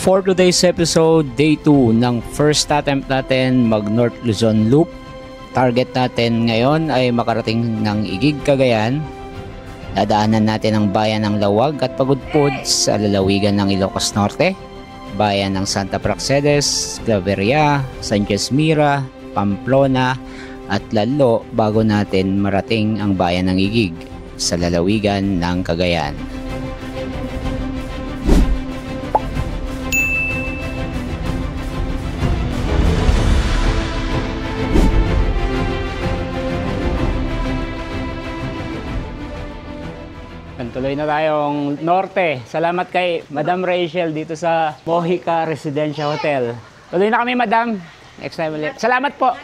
For today's episode, day 2 ng first attempt natin mag North Luzon Loop. Target natin ngayon ay makarating ng Igig, Cagayan. Dadaanan natin ang bayan ng Lawag at Pagudpud sa lalawigan ng Ilocos Norte, bayan ng Santa Praxedes, Claveria, Sanchez Mira, Pamplona at Lalo bago natin marating ang bayan ng Igig sa lalawigan ng Cagayan. Tuloy na tayong norte. Salamat kay Madam Rachel dito sa Mojica Residencial Hotel. Tuloy na kami, Madam. Next time ulit. Salamat po.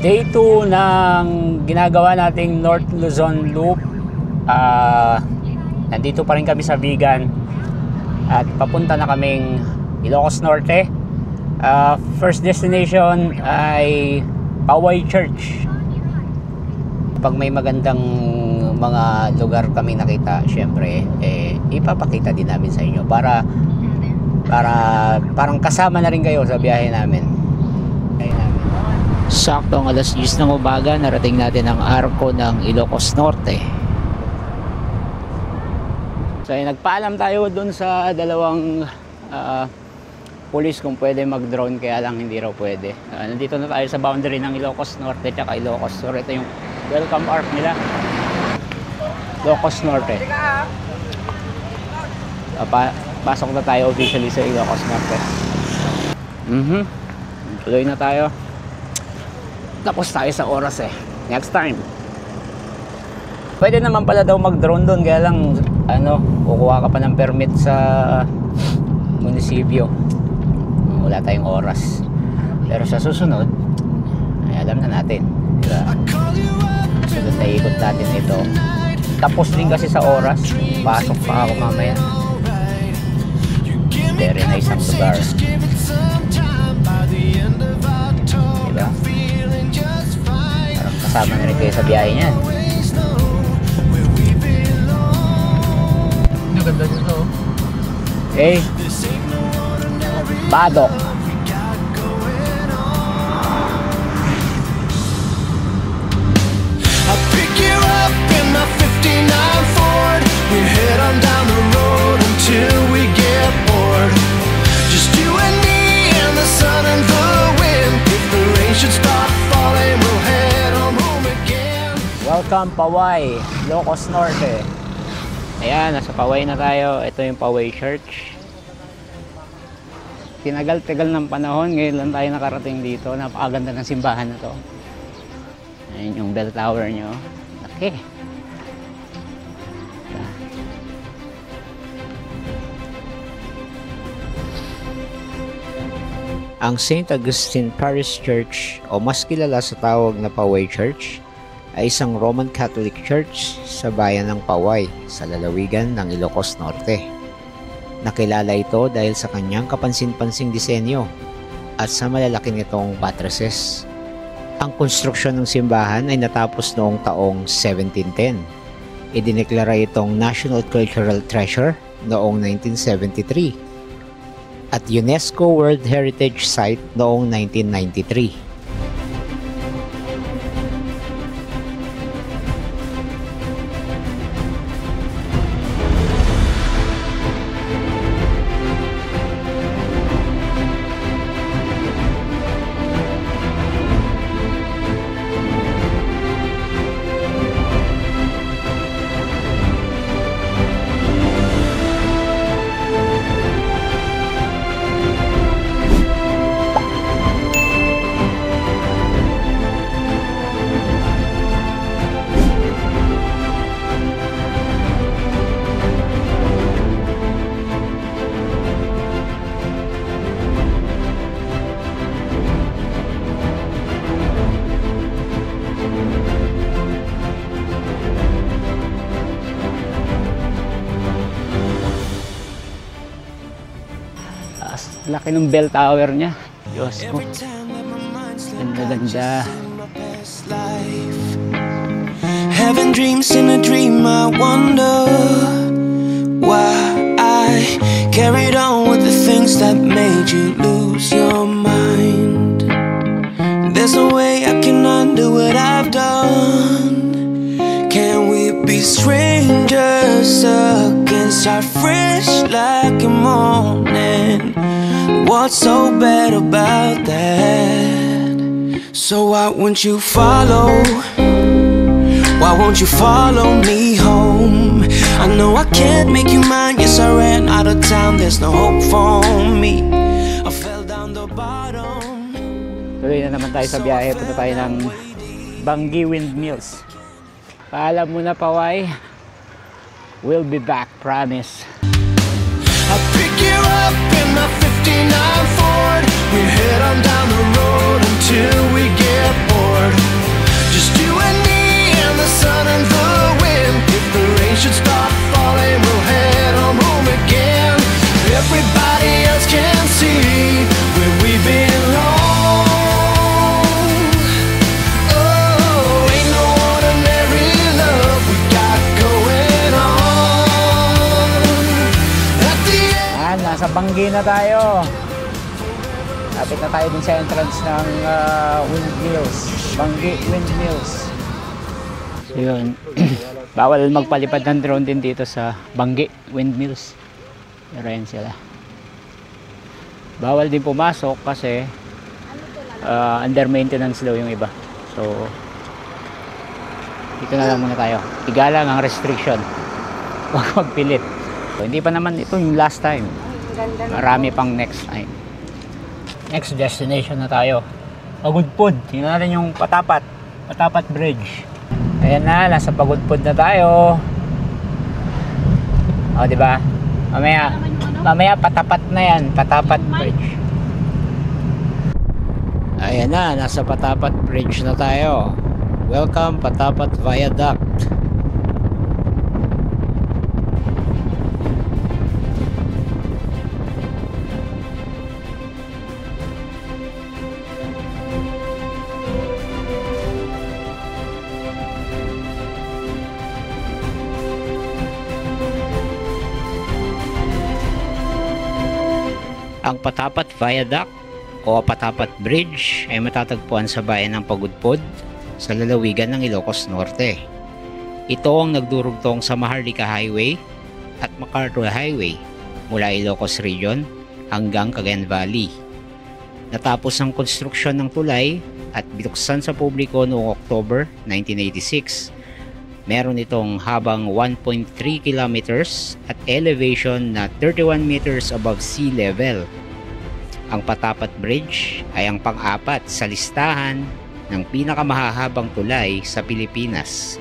Day 2 ng ginagawa nating North Luzon Loop. Nandito pa rin kami sa Vigan. At papunta na kaming Ilocos Norte. First destination ay Poway Church. Pag may magandang mga lugar kami nakita, syempre ipapakita din namin sa inyo para parang kasama na rin kayo sa biyahe namin. Saktong alas 10 ng umaga, narating natin ang arko ng Ilocos Norte. So nagpaalam tayo dun sa dalawang pulis kung pwede mag-drone, kaya lang hindi raw pwede. Nandito na tayo sa boundary ng Ilocos Norte at Ilocos. So ito yung welcome arc nila, Ilocos Norte. Pasok na tayo officially sa Ilocos Norte. Tuloy na tayo. Tapos tayo sa oras next time. Pwede naman pala daw mag-drone doon, kaya lang kukuha ka pa ng permit sa munisipyo. Wala tayong oras. Pero sa susunod ay alam na natin, diba? Sunod na ikot natin ito. Tapos din kasi sa oras, pasok pa ako mamaya. Very nice ang lugar, diba? Parang kasama na rin kayo sa biyahe niyan. Ganda dito. Okay, Badok. We head on down the road until we get bored. Just you and me and the sun and the wind. If the rain should stop falling, we'll head on home again. Welcome Poway, Ilocos Norte. Ayan, nasa Poway na tayo. Ito yung Poway Church. Tinagal-tagal ng panahon, ngayon lang tayo nakarating dito. Napakaganda ng simbahan na to. Ayan yung bell tower nyo. Okay. Ang St. Augustine Parish Church, o mas kilala sa tawag na Poway Church, ay isang Roman Catholic Church sa bayan ng Poway sa lalawigan ng Ilocos Norte. Nakilala ito dahil sa kanyang kapansin-pansing disenyo at sa malalaki nitong buttresses. Ang konstruksyon ng simbahan ay natapos noong taong 1710. Idineklara itong National Cultural Treasure noong 1973. At UNESCO World Heritage Site noong 1993. Laki ng bell tower niya. Diyos ko. Ganda-ganda. Having dreams in a dream, I wonder why I carried on with the things was that made you lose your mind? There's no way I can undo what I've done. Can we be strangers again? Start fresh like a morning. What's so bad about that? So why won't you follow? Why won't you follow me home? I know I can't make you mine. Yes, I ran out of town. There's no hope for me. I fell down the bottom. Tuloy na naman tayo sa biyahe. Punta tayo ng Bangi Windmills. Paalam muna, Paway. We'll be back, promise. I'll pick you up in my 59 Ford. We head on down the road until we get bored. Just you and me and the sun and the wind. If the rain should start falling, we'll head on home again. Everybody else can see where we belong. Oh, ain't no ordinary love we got going on. At the end. Nasa Bangi na tayo. Lapit na tayo dun sa entrance ng Windmills. Bangi Windmills. So yun. Bawal magpalipad ng drone din dito sa Bangi Windmills. Pero yan sila. Bawal din pumasok kasi under maintenance daw yung iba. So dito na lang muna tayo. Igalang ang restriction. Huwag magpilit. So, hindi pa naman ito yung last time. Marami pang next time. Next destination na tayo. Pagudpud. Tingnan natin yung Patapat. Patapat Bridge. Ayan na, nasa Pagudpud na tayo. O, diba? Mamaya Patapat na yan. Patapat Bridge. Ayan na, nasa Patapat Bridge na tayo. Welcome, Patapat Viaduct. Ang Patapat Viaduct o Patapat Bridge ay matatagpuan sa bayan ng Pagudpud sa lalawigan ng Ilocos Norte. Ito ang nagdurugtong sa Maharlika Highway at MacArthur Highway mula Ilocos Region hanggang Cagayan Valley. Natapos ang konstruksyon ng tulay at binuksan sa publiko noong October 1986. Meron itong habang 1.3 kilometers at elevation na 31 meters above sea level. Ang Patapat Bridge ay ang pang-apat sa listahan ng pinakamahahabang tulay sa Pilipinas.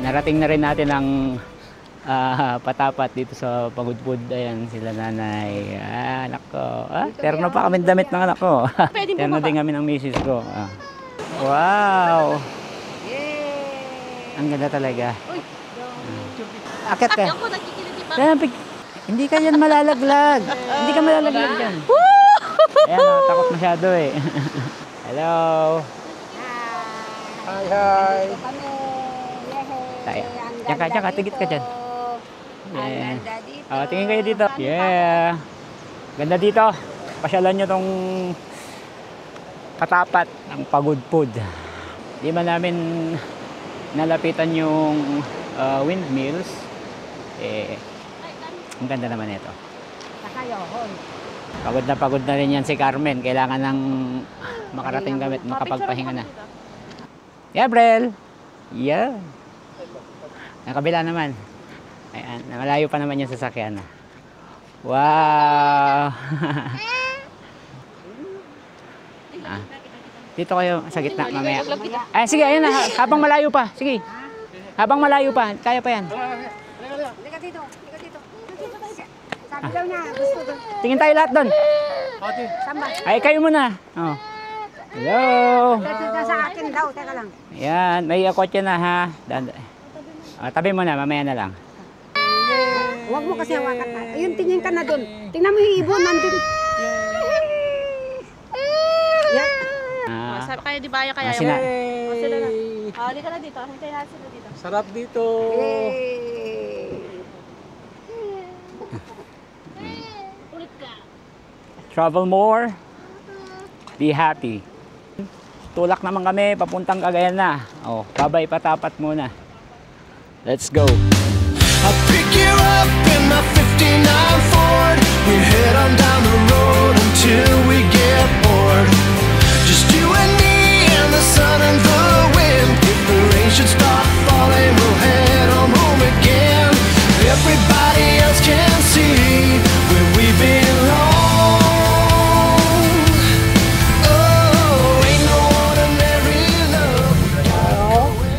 Narating na rin natin ang Patapat dito sa Pagudpud. Ayan sila nanay. Anak ko. Terno pa kami damit ng anak ko. Terno din kami ng misis ko. Wow! Ang ganda talaga. Akit ka. Hindi ka yan malalaglag. Hindi ka malalaglag dyan. Ayan, takot masyado eh. Hello! Hi, hi! Tayo. Diyan ka, tigit ka dyan. Yeah. Tingin kayo dito. Yeah. Ganda dito. Pasyalan nyo tong Patapat, ang Pagudpud. Di man namin nalapitan yung windmills. Ang ganda naman ito. Pagod na rin yan si Carmen. Kailangan ng makarating kami at makapagpahinga na. Yeah, Brel. Yeah. Nakabila naman. Ayan, malayo pa naman yung sasakyan. Wow! Dito kayo sa gitna mamaya. Ay, sige, ayun na. Habang malayo pa. Sige. Habang malayo pa. Kaya pa yan. Liga dito. Sabi daw niya, gusto doon. Tingin tayo lahat doon. Samba. Ay, kayo muna. Oh. Hello. Dito sa akin daw, teka lang. Ayan, may kotse na ha. Tabi mo na, mamaya na lang. Huwag mo kasi hawakan na. Ayun, tingin ka na doon. Tingnan mo yung ibon, nandun. Yan. Sabi kayo, di ba kaya sila. sila na. Hindi ka na dito. Hintayin natin sila dito. Sarap dito. Travel more. Be happy. Tulak naman kami, papuntang Cagayan na. Oh, babay patapat muna. Let's go. I'll pick you up in my 59 Ford. We head on down the road until we get bored. Just you and me and the sun and the wind. If the rain should stop falling, we'll head on home again. Everybody else can see where we belong. Oh, ain't no ordinary love.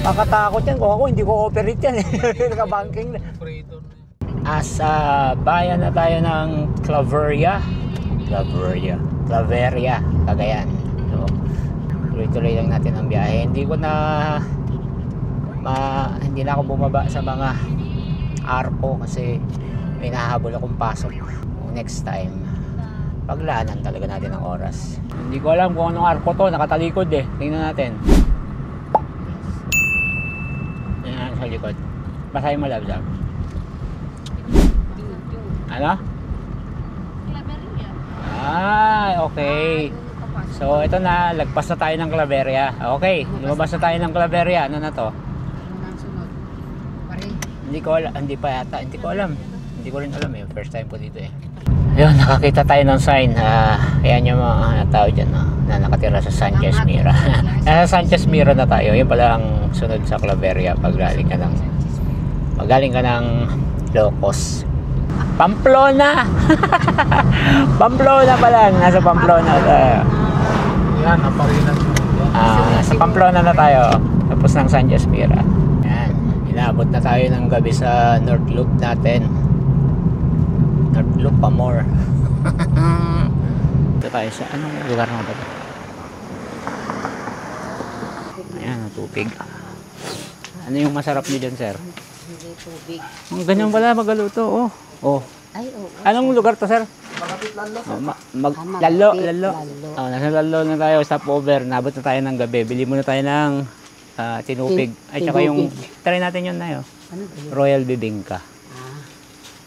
Makatakot yan. Kung ako, hindi ko operate yan. Naka-banking na. Asa bayan na tayo ng Claveria, Cagayan. So, tuloy-tuloy lang natin ang biyahe. Hindi na ako bumaba sa mga arko kasi may nahabol akong pasok. Next time, paglaanan talaga natin ang oras. Hindi ko alam kung anong arko to, nakatalikod eh. Tingnan natin. Ayan sa likod. Basahin mo, love. Ano? Claveria. Okay. So, ito na. Lagpas na tayo ng Claveria. Okay. Lumabas na tayo ng Claveria. Ano na to? Hindi ko alam. Hindi pa yata. Hindi ko alam. Hindi ko rin alam eh. First time ko dito eh. Ayun, nakakita tayo ng sign. Ayan yung mga tao dyan na nakatira sa Sanchez Mira. Nasa Sanchez Mira na tayo. Yun pala ang sunod sa Claveria pag galing ka ng Ilocos. Pamplona! Pamplona pa lang. Nasa Pamplona tayo. Yan, naparinan. Sa Pamplona na tayo. Tapos ng Sanchez Mira. Yan. Inabot na tayo ng gabi sa North Loop natin. North Loop pa more. Ito tayo sa anong lugar na ba ito? Ayan, tubig. Ano yung masarap nyo dyan, sir? Tubig. Ganyan pala magaluto. Oh. Ay, oo. Anong lugar to, sir? Lalo. Lalo. Oh, nasa Lalo na tayo, stopover. Nabot na tayo ng gabi. Bili muna tayo ng tinupig. At saka yung, try natin yun na yun. Ano ba yun? Royal Bibingka.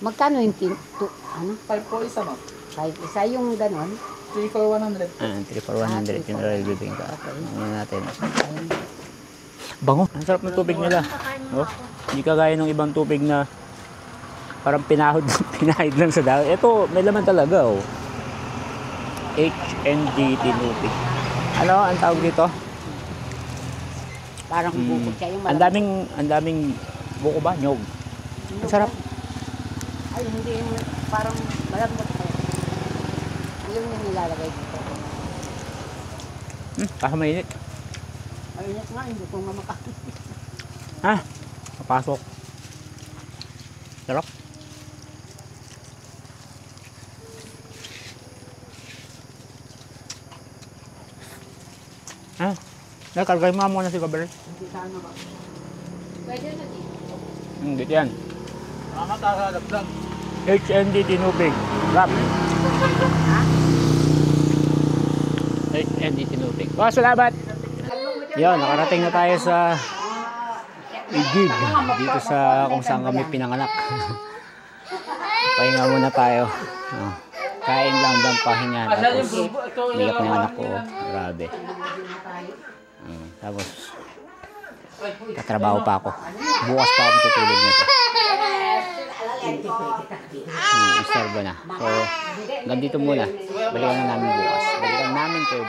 Magkano yung ano? 5 po isa, ma'am. 5 isa yung ganon? 3 for 100. 3 for 100 yung Royal Bibingka. Okay. Ano natin. Bango. Ang sarap ng tubig nila. Oh, hindi kagaya ng ibang tubig na parang pinahid lang sa dagat. Ito, may laman talaga. Oh. HND tinupig. Ano ang tawag dito? Parang bukod siya yung Ang daming buko ba? Nyog. Ang sarap. Ay, hindi yung parang malambot ko. Yung nilalagay dito. Kaso mainit. Ayun nga, hindi ko nga makain. Ha? Papasok. Sarap. Ha? Nakargay mo muna si Gabriel. Pwede na dito. Hindi yan. Nakakakalagdag. HND tinubig. Rap. HND tinubig. Oh, salamat! Yan, nakarating na tayo sa Igig. Dito sa kung saan kami pinanganak. Pahinga muna tayo. Oh. Kain lang ng pahinga. Tapos, iyak na yung anak ko. Grabe. Tapos, katrabaho pa ako. Bukas pa ako tutulog nito. Istorbo na. So, hanggang dito muna. Balikan na namin bukas. Balikan namin kayo.